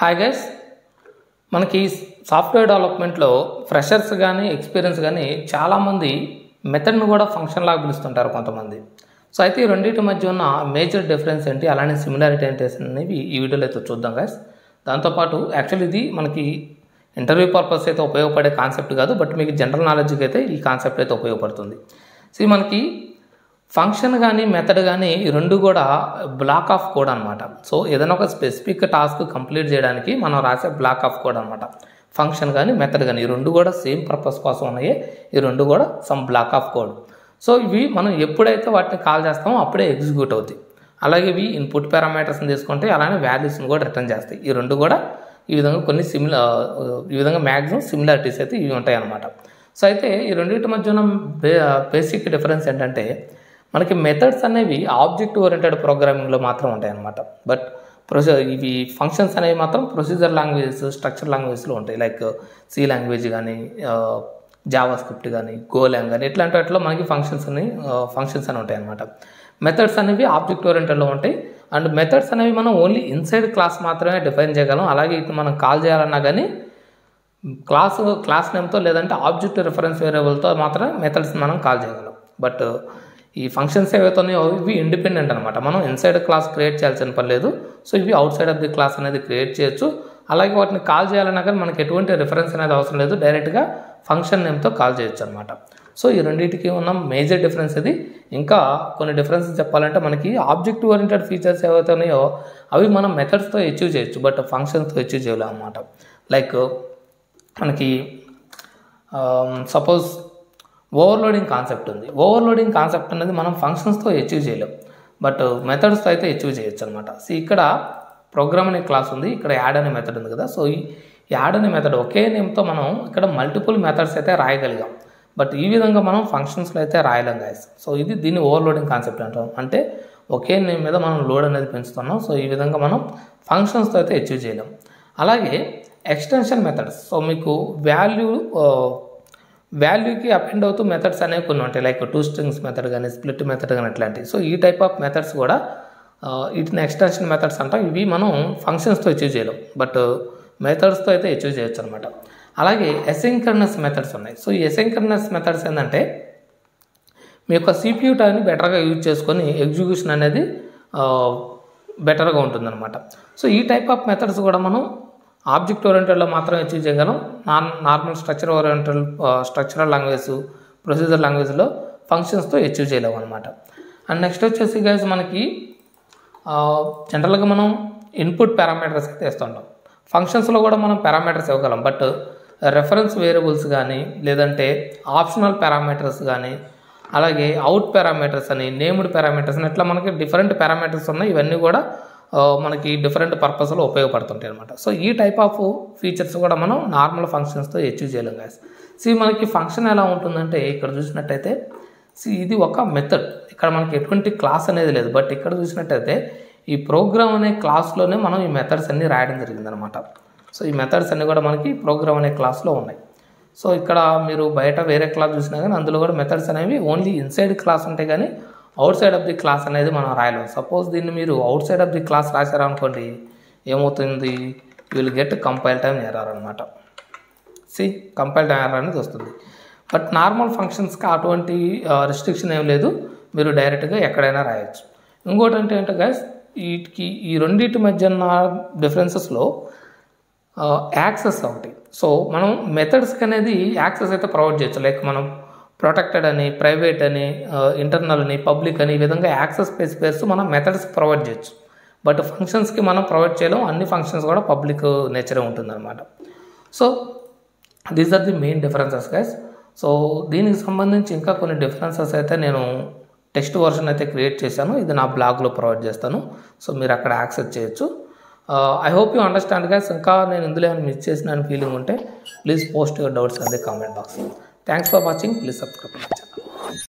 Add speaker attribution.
Speaker 1: Hi guys, మనకి software డెవలప్మెంట్లో freshers కానీ ఎక్స్పీరియన్స్ కానీ చాలామంది మెథడ్ను కూడా ఫంక్షన్ లాగా పిలుస్తుంటారు కొంతమంది. సో అయితే ఈ రెండింటి మధ్య ఉన్న మేజర్ డిఫరెన్స్ ఏంటి, అలానే సిమిలారిటీ ఏంటి అనేవి ఈ వీడియోలో అయితే చూద్దాం గైస్. దాంతోపాటు యాక్చువల్లీ ఇది మనకి ఇంటర్వ్యూ పర్పస్ అయితే ఉపయోగపడే కాన్సెప్ట్ కాదు, బట్ మీకు జనరల్ నాలెడ్జ్కి అయితే ఈ కాన్సెప్ట్ అయితే ఉపయోగపడుతుంది. సో మనకి ఫంక్షన్ కానీ మెథడ్ కానీ ఈ రెండు కూడా బ్లాక్ ఆఫ్ కోడ్ అనమాట. సో ఏదైనా ఒక స్పెసిఫిక్ టాస్క్ కంప్లీట్ చేయడానికి మనం రాసే బ్లాక్ ఆఫ్ కోడ్ అనమాట. ఫంక్షన్ కానీ మెథడ్ కానీ ఈ రెండు కూడా సేమ్ పర్పస్ కోసం ఉన్నాయి. ఈ రెండు కూడా some black of code. So ఇవి మనం ఎప్పుడైతే వాటిని కాల్ చేస్తామో అప్పుడే ఎగ్జిక్యూట్ అవుతాయి. అలాగే ఇవి ఇన్పుట్ పారామీటర్స్ని తీసుకుంటే అలానే వాల్యూస్ని కూడా రిటర్న్ చేస్తాయి. ఈ రెండు కూడా ఈ విధంగా కొన్ని ఈ విధంగా మ్యాక్సిమం సిమిలారిటీస్ అయితే ఇవి ఉంటాయి అన్నమాట. సో అయితే ఈ రెండింటి మధ్య ఉన్న బేసిక్ డిఫరెన్స్ ఏంటంటే, మనకి మెథడ్స్ అనేవి ఆబ్జెక్ట్ ఓరియంటెడ్ ప్రోగ్రామింగ్లో మాత్రం ఉంటాయి అన్నమాట. బట్ ఇవి ఫంక్షన్స్ అనేవి మాత్రం ప్రొసీజర్ లాంగ్వేజెస్, స్ట్రక్చర్ లాంగ్వేజ్లో ఉంటాయి. లైక్ సి లాంగ్వేజ్ కానీ, జావా స్క్రిప్ట్ కానీ, గోలాంగ్ కానీ ఇట్లాంటి వాటిలో మనకి ఫంక్షన్స్ అని ఉంటాయి అన్నమాట. మెథడ్స్ అనేవి ఆబ్జెక్ట్ ఓరియంటెడ్లో ఉంటాయి. అండ్ మెథడ్స్ అనేవి మనం ఓన్లీ ఇన్సైడ్ క్లాస్ మాత్రమే డిఫైన్ చేయగలం. అలాగే ఇటు మనం కాల్ చేయాలన్నా కానీ క్లాస్ నేమ్తో లేదంటే ఆబ్జెక్ట్ రిఫరెన్స్ వేరియబుల్తో మాత్రమే మెథడ్స్ మనం కాల్ చేయగలం. బట్ ఈ ఫంక్షన్స్ ఏవైతే ఉన్నాయో ఇవి ఇండిపెండెంట్ అనమాట. మనం ఇన్సైడ్ క్లాస్ క్రియేట్ చేయాల్సిన పని లేదు. సో ఇవి out side of the class అనేది క్రియేట్ చేయొచ్చు. అలాగే వాటిని కాల్ చేయాలన్నా కానీ మనకి ఎటువంటి రిఫరెన్స్ అనేది అవసరం లేదు, డైరెక్ట్గా ఫంక్షన్ నేమ్తో కాల్ చేయొచ్చు అనమాట. సో ఈ రెండింటికి ఉన్న మేజర్ డిఫరెన్స్ ఇది. ఇంకా కొన్ని డిఫరెన్సెస్ చెప్పాలంటే, మనకి ఆబ్జెక్ట్ ఓరియంటెడ్ ఫీచర్స్ ఏవైతే ఉన్నాయో అవి మనం మెథడ్స్తో అచీవ్ చేయొచ్చు, బట్ ఫంక్షన్స్తో అచీవ్ చేయలేము అనమాట. లైక్ మనకి సపోజ్ ఓవర్లోడింగ్ కాన్సెప్ట్ ఉంది. ఓవర్లోడింగ్ కాన్సెప్ట్ అనేది మనం ఫంక్షన్స్తో అచీవ్ చేయలేం, బట్ మెథడ్స్తో అయితే అచీవ్ చేయొచ్చు అనమాట. సో ఇక్కడ ప్రోగ్రామ్ అనే క్లాస్ ఉంది, ఇక్కడ యాడ్ అనే మెథడ్ ఉంది కదా. సో ఈ యాడ్ అనే మెథడ్ ఒకే నేమ్తో మనం ఇక్కడ మల్టిపుల్ మెథడ్స్ అయితే రాయగలిగాం, బట్ ఈ విధంగా మనం ఫంక్షన్స్లో అయితే రాయలేం గైస్. సో ఇది దీన్ని ఓవర్లోడింగ్ కాన్సెప్ట్ అంటాం. అంటే ఒకే నేమ్ మీద మనం లోడ్ అనేది పెంచుతున్నాం. సో ఈ విధంగా మనం ఫంక్షన్స్తో అయితే అచీవ్ చేయలేం. అలాగే ఎక్స్టెన్షన్ మెథడ్స్. సో మీకు వాల్యూకి అపెండ్ అవుతూ మెథడ్స్ అనేవి కొన్ని ఉంటాయి. లైక్ టూ స్ట్రింగ్స్ మెథడ్ కానీ, స్ప్లిట్ మెథడ్ కానీ అట్లాంటివి. సో ఈ టైప్ ఆఫ్ మెథడ్స్ కూడా వీటిని ఎక్స్టెన్షన్ మెథడ్స్ అంటాం. ఇవి మనం ఫంక్షన్స్తో అచీవ్ చేయలేం, బట్ మెథడ్స్తో అయితే అచీవ్ చేయొచ్చు అనమాట. అలాగే ఎసింక్రనస్ మెథడ్స్ ఉన్నాయి. సో ఈ ఎసింక్రనస్ మెథడ్స్ ఏంటంటే, మీ యొక్క CPU టైంని బెటర్గా యూజ్ చేసుకొని ఎగ్జిక్యూషన్ అనేది బెటర్గా ఉంటుందన్నమాట. సో ఈ టైప్ ఆఫ్ మెథడ్స్ కూడా మనం ఆబ్జెక్ట్ ఓరియంటెడ్లో మాత్రమే అచీవ్ చేయగలం. నార్మల్ స్ట్రక్చరల్ లాంగ్వేజ్, ప్రొసీజర్ లాంగ్వేజ్లో ఫంక్షన్స్తో అచీవ్ చేయలేము అనమాట. అండ్ నెక్స్ట్ వచ్చేసి గైస్, మనకి జనరల్గా మనం ఇన్పుట్ పారామీటర్స్ అయితే ఇస్తుంటాం. ఫంక్షన్స్లో కూడా మనం పారామీటర్స్ ఇవ్వగలం, బట్ రెఫరెన్స్ వేరియబుల్స్ కానీ, లేదంటే ఆప్షనల్ పారామీటర్స్ కానీ, అలాగే అవుట్ పారామీటర్స్ అని, నేమ్డ్ పారామీటర్స్ అని ఇట్లా మనకి డిఫరెంట్ పారామీటర్స్ ఉన్నాయి. ఇవన్నీ కూడా మనకి డిఫరెంట్ పర్పస్లో ఉపయోగపడుతుంటాయి అనమాట. సో ఈ టైప్ ఆఫ్ ఫీచర్స్ కూడా మనం నార్మల్ ఫంక్షన్స్తో అచీవ్ చేయలేం గైస్. సో మనకి ఫంక్షన్ ఎలా ఉంటుందంటే, ఇక్కడ చూసినట్టయితే ఇది ఒక మెథడ్. ఇక్కడ మనకి ఎటువంటి క్లాస్ అనేది లేదు, బట్ ఇక్కడ చూసినట్టయితే ఈ ప్రోగ్రామ్ అనే క్లాస్లోనే మనం ఈ మెథడ్స్ అన్ని రాయడం జరిగిందనమాట. సో ఈ మెథడ్స్ అన్నీ కూడా మనకి ప్రోగ్రామ్ అనే క్లాస్లో ఉన్నాయి. సో ఇక్కడ మీరు బయట వేరే క్లాస్ చూసినా కానీ అందులో కూడా మెథడ్స్ అనేవి ఓన్లీ ఇన్సైడ్ క్లాస్ ఉంటాయి, కానీ outside of the class అనేది మనం రాయలేం. సపోజ్ దీన్ని మీరు outside of the class రాశారనుకోండి, ఏమవుతుంది, you will get compile time error అనమాట. కంపైల్ టైమ్ ఎర్రర్ అనేది వస్తుంది. బట్ నార్మల్ ఫంక్షన్స్కి అటువంటి రిస్ట్రిక్షన్ ఏం లేదు, మీరు డైరెక్ట్గా ఎక్కడైనా రాయొచ్చు. ఇంకోటి అంటే గైస్, ఈ రెండింటి మధ్య ఉన్న డిఫరెన్సెస్లో యాక్సెస్ ఒకటి. సో మనం మెథడ్స్కి అనేది యాక్సెస్ అయితే ప్రొవైడ్ చేయొచ్చు. లైక్ మనం ప్రొటెక్టెడ్ అని, ప్రైవేట్ అని, ఇంటర్నల్ అని, పబ్లిక్ అని ఈ విధంగా యాక్సెస్ స్పెసిఫైర్స్ మనం మెథడ్స్కి ప్రొవైడ్ చేయొచ్చు. బట్ ఫంక్షన్స్కి మనం ప్రొవైడ్ చేయలేం. అన్ని ఫంక్షన్స్ కూడా పబ్లిక్ నేచరే ఉంటుందన్నమాట. So these are the main differences guys. So దీనికి సంబంధించి ఇంకా కొన్ని డిఫరెన్సెస్ అయితే నేను టెక్స్ట్ వర్షన్ అయితే క్రియేట్ చేశాను. ఇది నా బ్లాగ్లో ప్రొవైడ్ చేస్తాను. సో మీరు అక్కడ యాక్సెస్ చేయొచ్చు. I hope you understand guys. ఇంకా నేను ఇందులో ఏమైనా మిస్ చేసిన ఫీలింగ్ ఉంటే please post your doubts in the comment box. Thanks for watching. Please subscribe my channel.